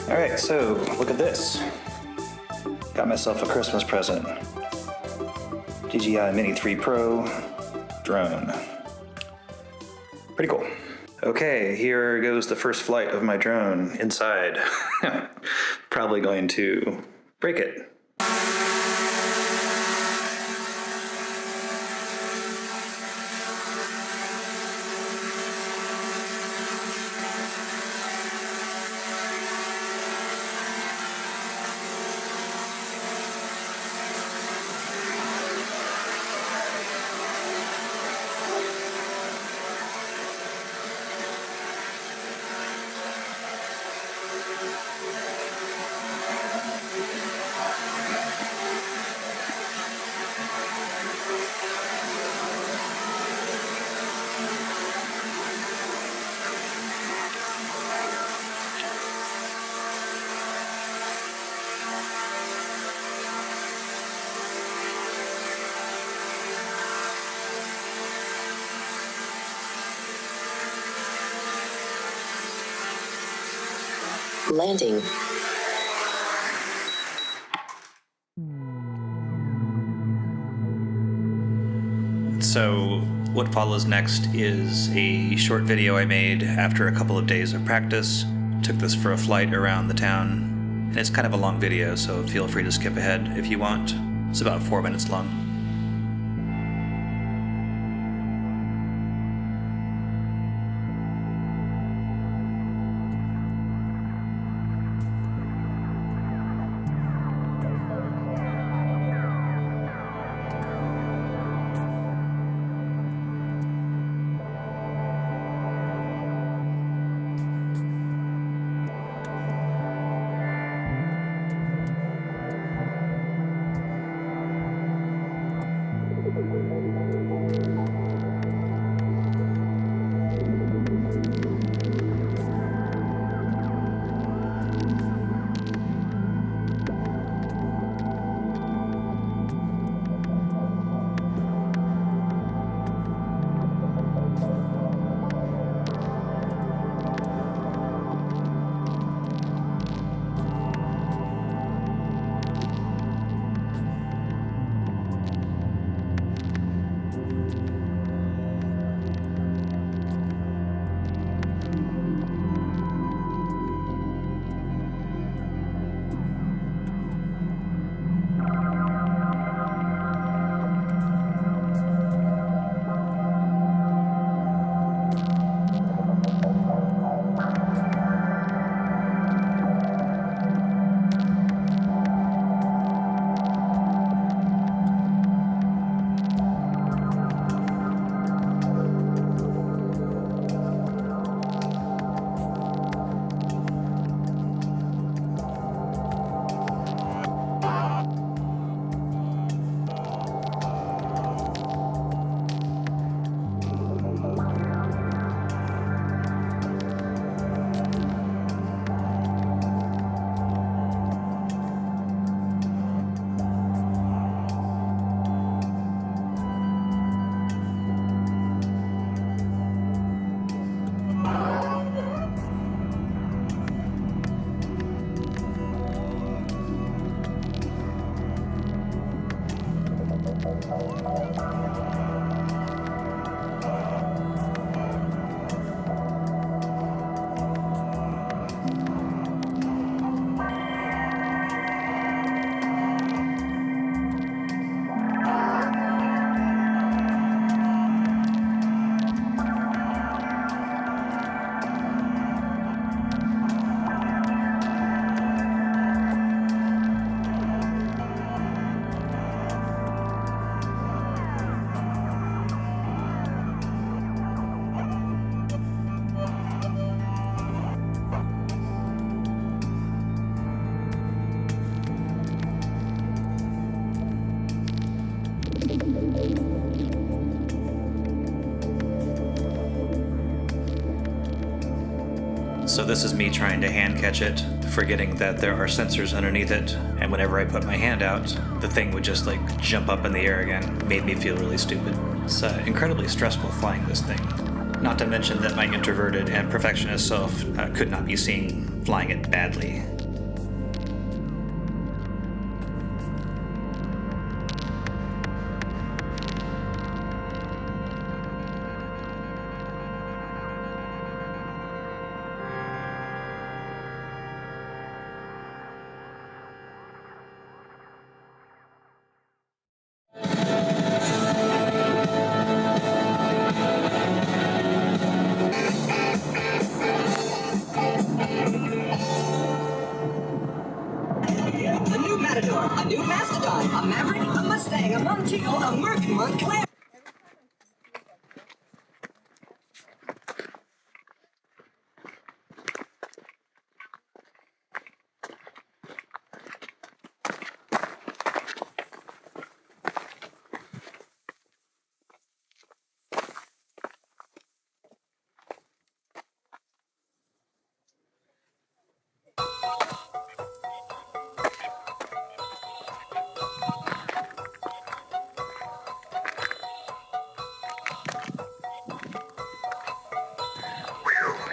Alright, so look at this. Got myself a Christmas present. DJI Mini 3 Pro drone. Pretty cool. Okay, here goes the first flight of my drone inside. Probably going to break it. Landing. So what follows next is a short video I made after a couple of days of practice. Took this for a flight around the town, and it's kind of a long video, so feel free to skip ahead if you want. It's about 4 minutes long. So this is me trying to hand catch it, forgetting that there are sensors underneath it, and whenever I put my hand out, the thing would just like jump up in the air again. Made me feel really stupid. It's incredibly stressful flying this thing. Not to mention that my introverted and perfectionist self could not be seen flying it badly. A new Matador, a new Mastodon, a Maverick, a Mustang, a Montego, a Merc, Montclair.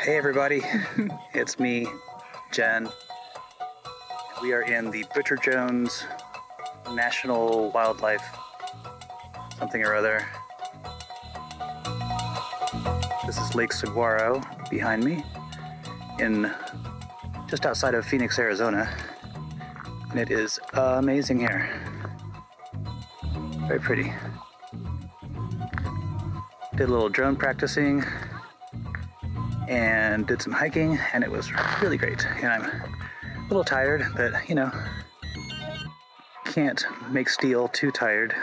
Hey everybody, it's me, Jen. We are in the Butcher Jones National Wildlife something or other. This is Lake Saguaro behind me, in just outside of Phoenix, Arizona, and it is amazing here. Very pretty. Did a little drone practicing and did some hiking, and it was really great. And I'm a little tired, but you know, can't make steel too tired.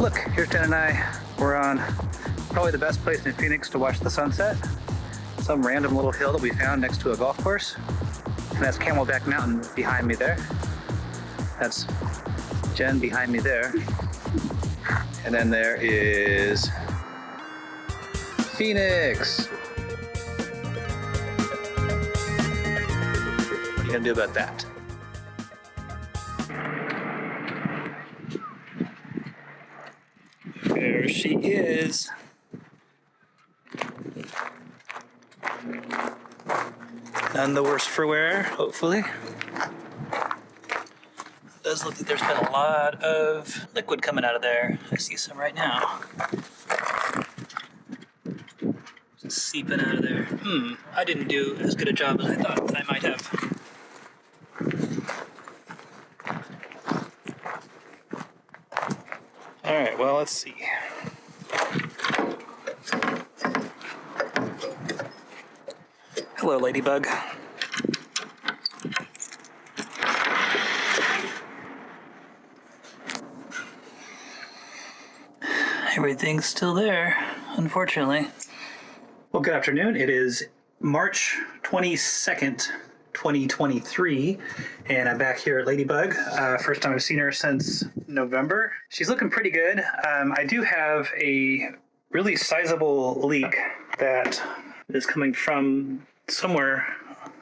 Look, here's Jenn and I. We're on probably the best place in Phoenix to watch the sunset. Some random little hill that we found next to a golf course. And that's Camelback Mountain behind me there. That's Jen behind me there. And then there is Phoenix. What are you gonna do about that? There she is. None the worse for wear, hopefully. It does look like there's been a lot of liquid coming out of there. I see some right now. Just seeping out of there. I didn't do as good a job as I thought that I might have. All right, well, let's see. Hello, Ladybug. Everything's still there, unfortunately. Well, good afternoon. It is March 22nd, 2023, and I'm back here at Ladybug. First time I've seen her since November. She's looking pretty good. I do have a really sizable leak that is coming from somewhere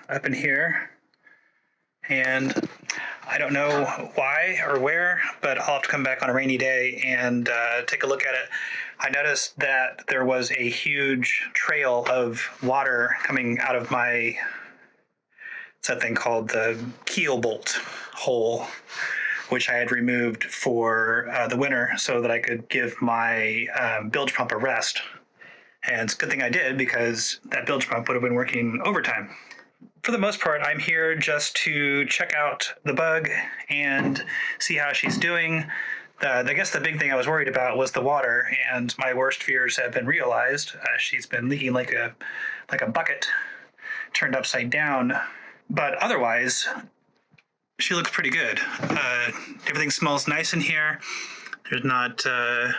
up in here, and I don't know why or where, but I'll have to come back on a rainy day and take a look at it. I noticed that there was a huge trail of water coming out of my, it's that thing called the keel bolt hole, which I had removed for the winter so that I could give my bilge pump a rest. And it's a good thing I did, because that bilge pump would have been working overtime. For the most part, I'm here just to check out the bug and see how she's doing. I guess the big thing I was worried about was the water, and my worst fears have been realized. She's been leaking like a bucket turned upside down, but otherwise, she looks pretty good. Everything smells nice in here. There's not a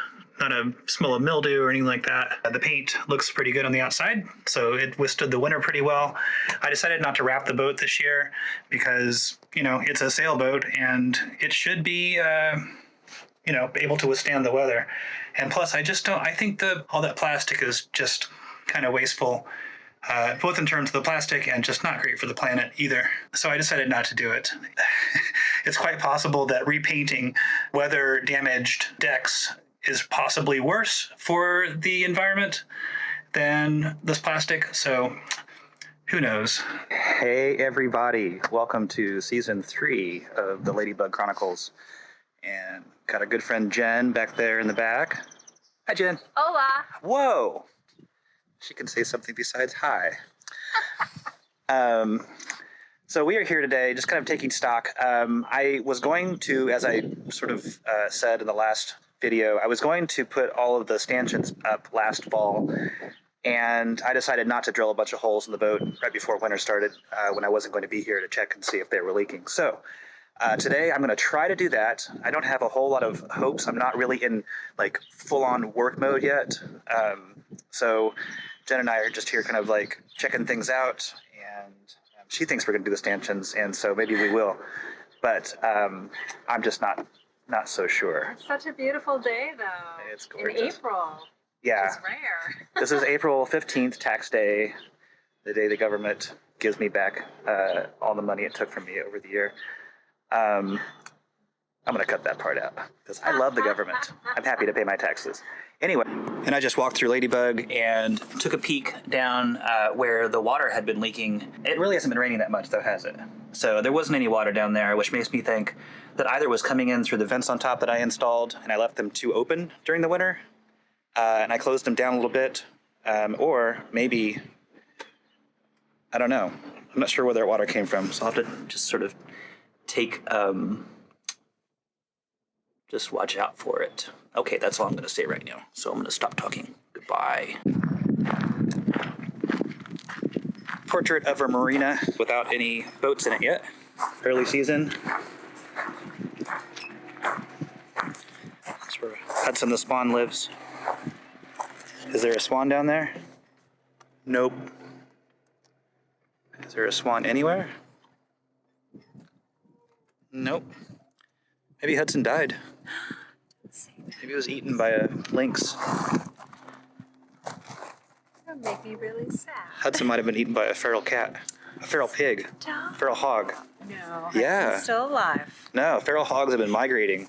smell of mildew or anything like that. The paint looks pretty good on the outside, so it withstood the winter pretty well. I decided not to wrap the boat this year because, it's a sailboat and it should be, able to withstand the weather. And plus, I think all that plastic is just kind of wasteful, both in terms of the plastic and just not great for the planet either. So I decided not to do it. It's quite possible that repainting weather-damaged decks is possibly worse for the environment than this plastic, so who knows? Hey everybody, welcome to season 3 of the Ladybug Chronicles. And got our good friend Jen back there in the back. Hi Jen. Hola. Whoa. She can say something besides hi. So we are here today just kind of taking stock. I was going to, as I sort of said in the last video, I was going to put all of the stanchions up last fall, and I decided not to drill a bunch of holes in the boat right before winter started when I wasn't going to be here to check and see if they were leaking. So today I'm going to try to do that. I don't have a whole lot of hopes. I'm not really in like full-on work mode yet. So Jen and I are just here kind of like checking things out, and she thinks we're going to do the stanchions, and so maybe we will. But I'm just not so sure. It's such a beautiful day, though. It's gorgeous. In April. Yeah. It's rare. This is April 15th, tax day, the day the government gives me back all the money it took from me over the year. I'm going to cut that part out because I love the government. I'm happy to pay my taxes. Anyway, and I just walked through Ladybug and took a peek down where the water had been leaking. It really hasn't been raining that much, though, has it? So there wasn't any water down there, which makes me think that either was coming in through the vents on top that I installed and I left them too open during the winter, and I closed them down a little bit, or maybe, I don't know. I'm not sure where that water came from, so I'll have to just sort of just watch out for it. Okay, that's all I'm going to say right now. So I'm going to stop talking. Goodbye. Portrait of a marina without any boats in it yet. Early season. That's where Hudson the Swan lives. Is there a swan down there? Nope. Is there a swan anywhere? Nope. Maybe Hudson died. Maybe he was eaten by a lynx. That would make me really sad. Hudson might have been eaten by a feral cat. A feral pig. Don't. Feral hog. No. Yeah. Hudson's still alive. No, feral hogs have been migrating.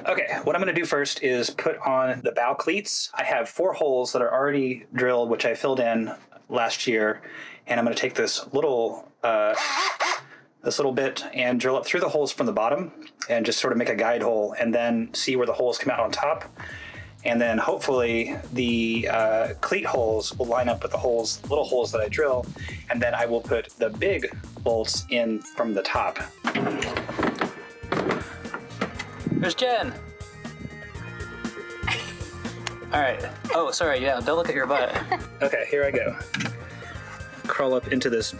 Okay, what I'm going to do first is put on the bow cleats. I have 4 holes that are already drilled, which I filled in last year, and I'm going to take this little bit and drill it through the holes from the bottom and just sort of make a guide hole and then see where the holes come out on top. And then hopefully the cleat holes will line up with the little holes that I drill, and then I will put the big bolts in from the top. There's Jen. All right. Oh, sorry. Yeah, don't look at your butt. Okay, here I go. Crawl up into this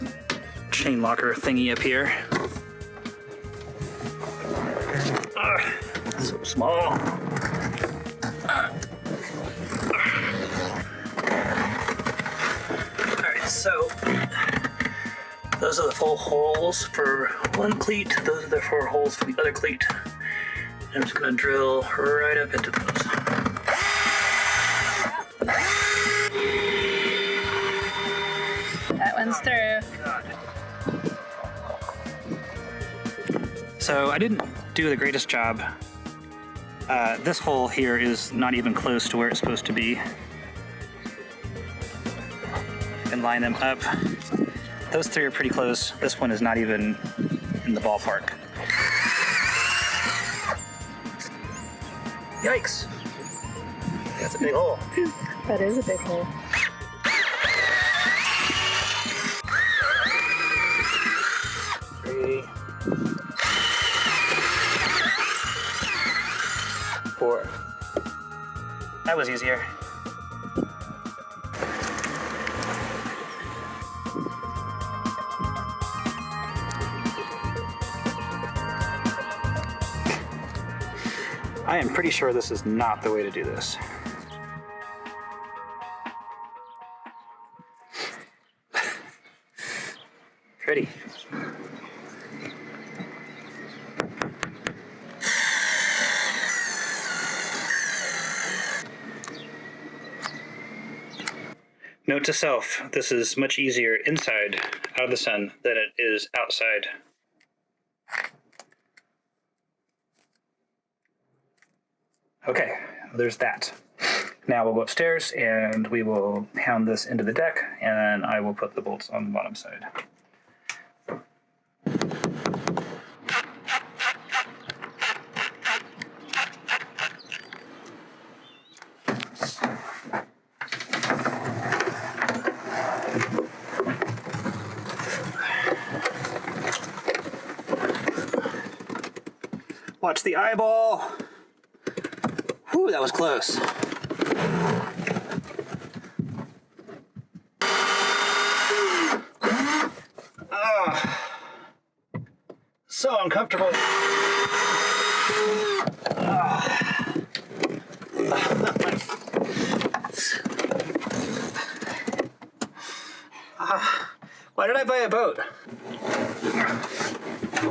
chain locker thingy up here. So small. All right, so those are the 4 holes for one cleat. Those are the 4 holes for the other cleat. I'm just gonna drill right up into those. That one's through. So I didn't do the greatest job. This hole here is not even close to where it's supposed to be. And line them up. Those 3 are pretty close. This one is not even in the ballpark. Yikes! That's a big hole. That is a big hole. Three, 4. That was easier. I am pretty sure this is not the way to do this. Pretty. Note to self, this is much easier inside, out of the sun, than it is outside. Okay, there's that. Now we'll go upstairs and we will pound this into the deck, and I will put the bolts on the bottom side. Watch the eyeball. Whew, that was close. So uncomfortable. Why did I buy a boat?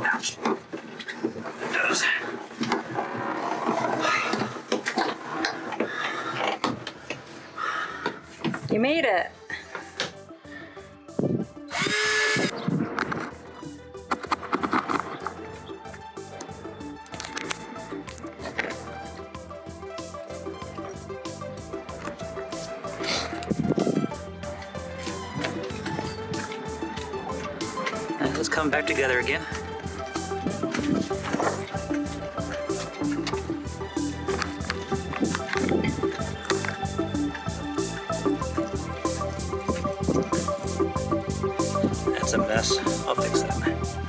Ouch. Those. You made it. Let's come back together again. That's a mess. I'll fix that.